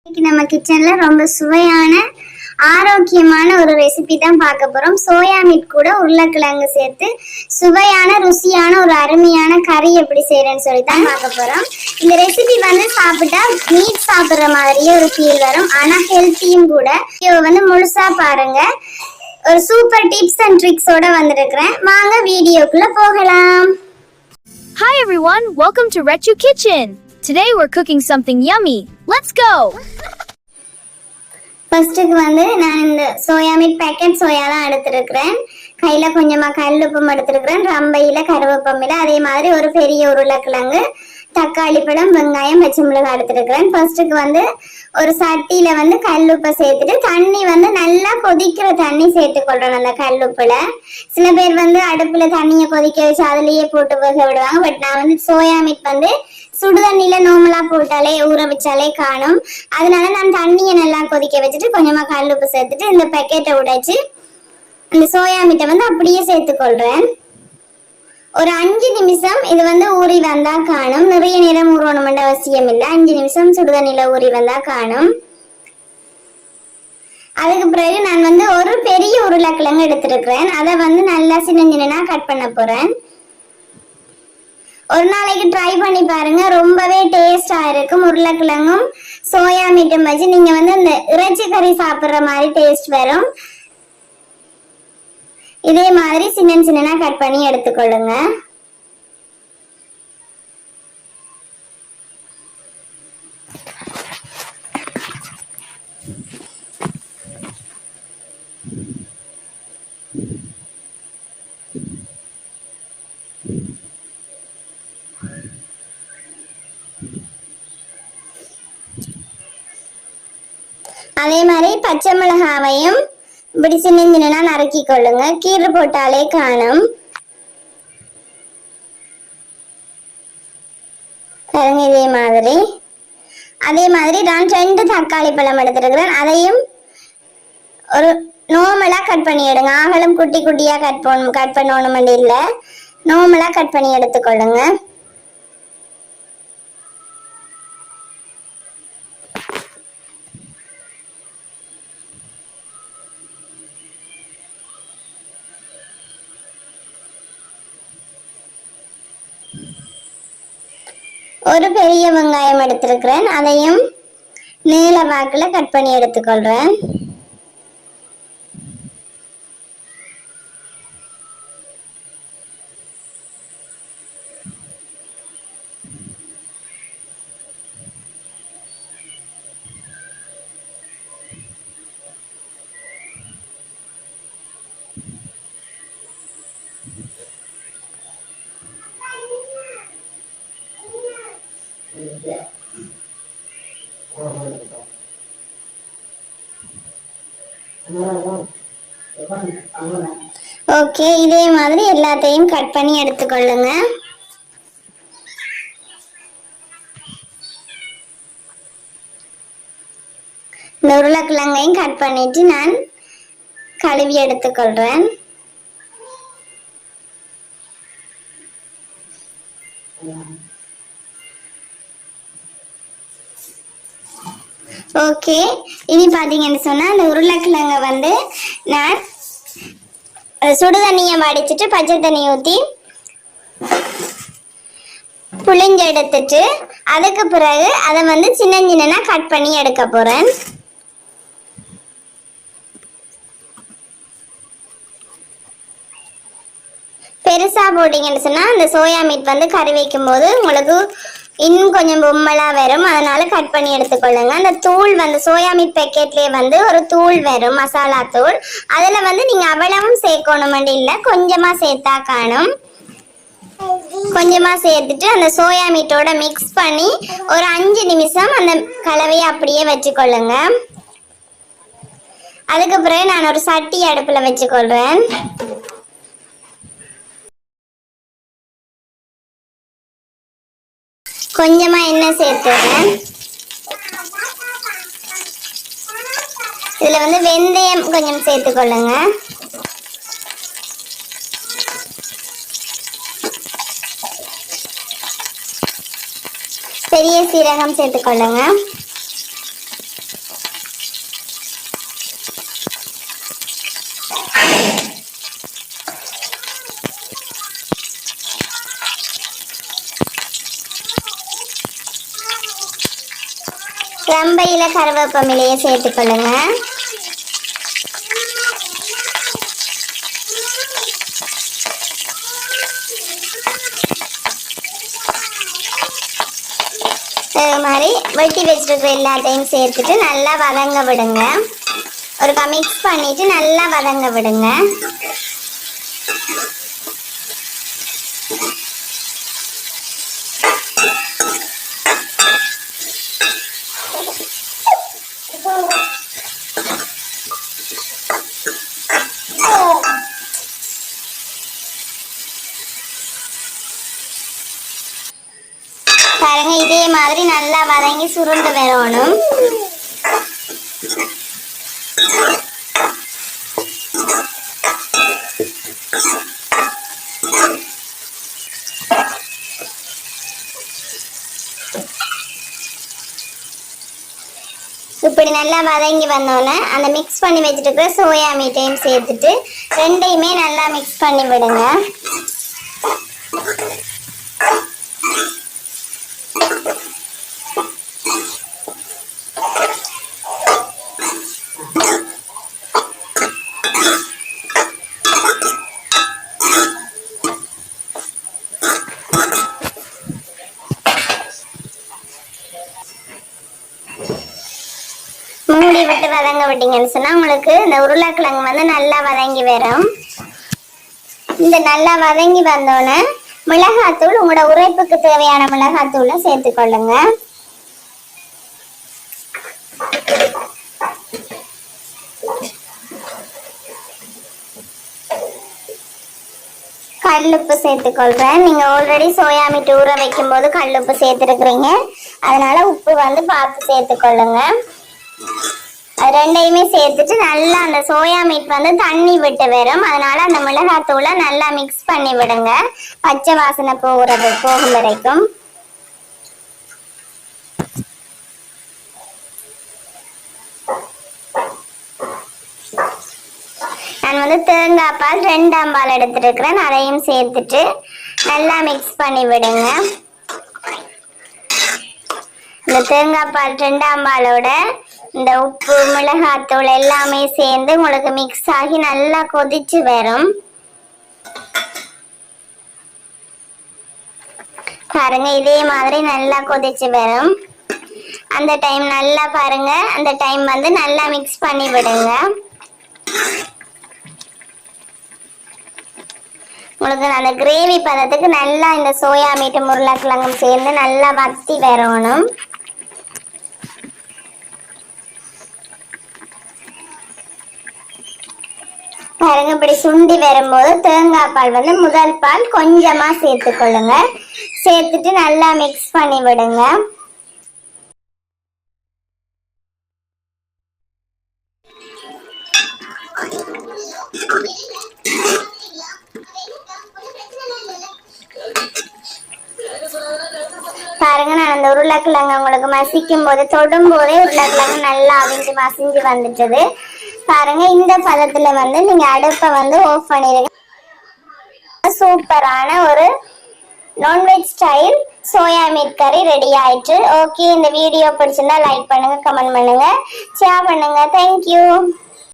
இன்னைக்கு நம்ம கிச்சன்ல ரொம்ப சுவையான ஆரோக்கியமான ஒரு ரெசிபி தான் பார்க்க போறோம். சோயா மீட் கூட உருளைக்கிழங்கு சேர்த்து சுவையான ருசியான ஒரு அருமையான கறி எப்படி செய்யறேன்னு சொல்லி தான் பார்க்க போறோம். இந்த ரெசிபி சாப்பிட்டா மீட் சாப்பிடுற மாதிரியே ஒரு ஃபீல் வரும், ஆனா ஹெல்த்தியும் கூட. இதை முழுசா பாருங்க. ஒரு சூப்பர் டிப்ஸ் அண்ட் ட்ரிக்ஸோட வந்திருக்கிறேன். வாங்க வீடியோக்குள்ள போகலாம். Hi everyone, welcome to Rechu Kitchen. Today we're cooking something yummy. Let's go. ஃபர்ஸ்ட்டுக்கு நான் இந்த சோயா மீட் பேக்கெட் சோயா தான் எடுத்துருக்கிறேன். கையில் கொஞ்சமாக கல்லுப்பும் எடுத்துருக்கிறேன், ரம்பையில் கருவேப்பமில்லை, அதே மாதிரி ஒரு பெரிய உருளைக்கிழங்கு, தக்காளி பழம், வெங்காயம், பச்சை மிளகாய் எடுத்துருக்கிறேன். ஃபர்ஸ்ட்டுக்கு ஒரு சட்டியில் கல்லுப்பை சேர்த்துட்டு தண்ணி நல்லா கொதிக்கிற தண்ணி சேர்த்துக்கொள்றோம். அந்த கல்லுப்புல சில பேர் அடுப்பில் தண்ணியை கொதிக்க வச்சு அதுலேயே போட்டு வேக விடுவாங்க. பட் நான் சோயா மீட் சுடுதண்ணில நோமலா போட்டாலே ஊற வச்சாலே காணும். அதனால நான் தண்ணியை நல்லா கொதிக்க வச்சுட்டு கொஞ்சமா கல்லுப்பு சேர்த்துட்டு இந்த பேக்கெட்டை உடைச்சு இந்த சோயா மீட்டை அப்படியே சேர்த்துக்கொள்றேன். ஒரு 5 நிமிஷம் இது ஊறி வந்தா காணும். நிறைய நேரம் ஊறணும்ன்ற அவசியம் இல்லை. 5 நிமிஷம் சுடுதண்ணில ஊறி வந்தா காணும். அதுக்கு பிறகு நான் ஒரு பெரிய உருளைக்கிழங்கு எடுத்திருக்கிறேன். அதை நல்லா சின்ன கட் பண்ண போறேன். ஒரு நாளைக்கு ட்ரை பண்ணி பாருங்க, ரொம்பவே டேஸ்டா இருக்கும். உருளைக்கிழங்கும் சோயா மீட்டும் வச்சு நீங்க இந்த இறைச்சி கறி சாப்பிடுற மாதிரி டேஸ்ட் வரும். இதே மாதிரி சின்ன கட் பண்ணி எடுத்துக்கொள்ளுங்க. அதே மாதிரி பச்சை மிளகாவையும் இப்படி சின்ன நறுக்கி கொள்ளுங்க. கீரை போட்டாலே காணும். இதே மாதிரி நான் 2 தக்காளி பழம் எடுத்துருக்கிறேன். அதையும் ஒரு நார்மலா கட் பண்ணி எடுங்க. ஆகலும் குட்டி குட்டியா கட் பண்ணணும் இல்லை, நார்மலா கட் பண்ணி எடுத்துக்கொள்ளுங்க. ஒரு பெரிய வெங்காயம் எடுத்திருக்கிறேன். அதையும் நீல வாக்குல கட் பண்ணி எடுத்துக்கொள்றேன். ஓகே, இதே மாதிரி எல்லாத்தையும் கட் பண்ணி எடுத்துக்கொள்ளுங்க. இந்த உருளைக்கிழங்கையும் கட் பண்ணிட்டு நான் கழுவி எடுத்துக்கொள்றேன். ஓகே, இனி பாத்தீங்கன்னு சொன்னா இந்த உருளைக்கிழங்க நான் சுடு தண்ணியை வடிச்சிட்டு பச்சை தண்ணி ஊற்றி புளிஞ்சு எடுத்துட்டு அதுக்கு பிறகு அதை சின்ன கட் பண்ணி எடுக்க போறேன். பெருசா போட்டீங்கன்னு சொன்னா அந்த சோயா மீட் கறி வைக்கும் போது உங்களுக்கு இன்னும் கொஞ்சம் பொம்மலா வரும். அதனால கட் பண்ணி எடுத்துக்கொள்ளுங்க. அந்த தூள் சோயா மீட் பேக்கெட்லயே ஒரு தூள் வரும், மசாலா தூள். அதுல நீங்க அவ்வளவும் சேர்க்கணும் இல்லை, கொஞ்சமா சேர்த்தா காணும். கொஞ்சமா சேர்த்துட்டு அந்த சோயா மீட்டோட மிக்ஸ் பண்ணி ஒரு 5 நிமிஷம் அந்த கலவையை அப்படியே வச்சுக்கொள்ளுங்க. அதுக்கு பிறகு நான் ஒரு சட்டி அடுப்புல வச்சுக்கொள்றேன். கொஞ்சமா எண்ணெய் சேர்த்துறேன். இதுல வெந்தயம் கொஞ்சம் சேர்த்துக்கொள்ளுங்க. பெரிய சீரகம் சேர்த்துக்கொள்ளுங்க. ரம்பையில கருவேப்பமிலையை சேர்த்துக்கொள்ளுங்க. இது மாதிரி வெட்டி வச்சிருக்கிற எல்லாத்தையும் சேர்த்துட்டு நல்லா வதங்க விடுங்க. ஒருக்கா மிக்ஸ் பண்ணிட்டு நல்லா வதங்க விடுங்க. பாருங்க, இதே மாதிரி நல்லா வதங்கி சுருண்டு வரணும். இப்படி நல்லா வதங்கி வந்தோன்னே அந்த மிக்ஸ் பண்ணி வச்சுட்டு இருக்கிற சோயா மீட்டையும் சேர்த்துட்டு ரெண்டையுமே நல்லா மிக்ஸ் பண்ணி விடுங்க. மூடி விட்டு வதங்க விட்டீங்கன்னு சொன்னா உங்களுக்கு இந்த உருளைக்கிழங்கு வந்து நல்லா வதங்கி வரும். இந்த நல்லா வதங்கி வந்தோன்னே மிளகாத்தூள், உங்களோட உரைப்புக்கு தேவையான மிளகாத்தூளை சேர்த்துக்கொள்ளுங்க. கல்லுப்பு சேர்த்துக்கொள்றேன். நீங்க ஆல்ரெடி சோயா மீட் ஊற வைக்கும் போது கல்லுப்பு சேர்த்துருக்குறீங்க, அதனால உப்பு வந்து பார்த்து சேர்த்துக்கொள்ளுங்க. அது ரெண்டையுமே சேர்த்துட்டு நல்லா அந்த சோயா மீட் வந்து தண்ணி விட்டு வரும், அதனால அந்த மிளகாத்தூளை நல்லா மிக்ஸ் பண்ணி விடுங்க, பச்சை வாசனை போகும் வரைக்கும். நான் வந்து தேங்காய் பால் 2 அம்பால் எடுத்துருக்கிறேன், அதையும் சேர்த்துட்டு நல்லா மிக்ஸ் பண்ணி விடுங்க. இந்த தேங்காய் பால் 2 அம்பாலோட இந்த உப்பு மிளகாத்தூள் எல்லாமே சேர்ந்து உங்களுக்கு மிக்ஸ் ஆகி நல்லா கொதிச்சு வரும். பாருங்க, இதே மாதிரி நல்லா கொதிச்சு வரும். அந்த டைம் நல்லா பாருங்க, அந்த டைம் வந்து நல்லா மிக்ஸ் பண்ணி விடுங்க. உங்களுக்கு அந்த கிரேவி பதத்துக்கு நல்லா இந்த சோயா மீட் உருளைக்கிழங்கும் சேர்ந்து நல்லா வத்தி வரணும். பாருங்க, இப்படி சுண்டி வரும்போது தேங்காய் பால் வந்து முதல் பால் கொஞ்சமா சேர்த்துக்கொள்ளுங்க. சேர்த்துட்டு நல்லா மிக்ஸ் பண்ணி விடுங்க. பாருங்க, நான் அந்த உருளைக்கிழங்கு உங்களுக்கு மசிக்கும் போது தொடும் போதே உருளைக்கிழங்கு நல்லா அவிஞ்சு மசிஞ்சு வந்துட்டது. பாருங்க, இந்த பதத்துல வந்து நீங்க அடுப்பை வந்து ஆஃப் பண்ணிடுங்க. சூப்பரான ஒரு நான்வெஜ் ஸ்டைல் சோயா மீட் கறி ரெடி ஆயிட்டு. ஓகே, இந்த வீடியோ பிடிச்சிருந்தா லைக் பண்ணுங்க, கமெண்ட் பண்ணுங்க, ஷேர் பண்ணுங்க. தேங்க்யூ.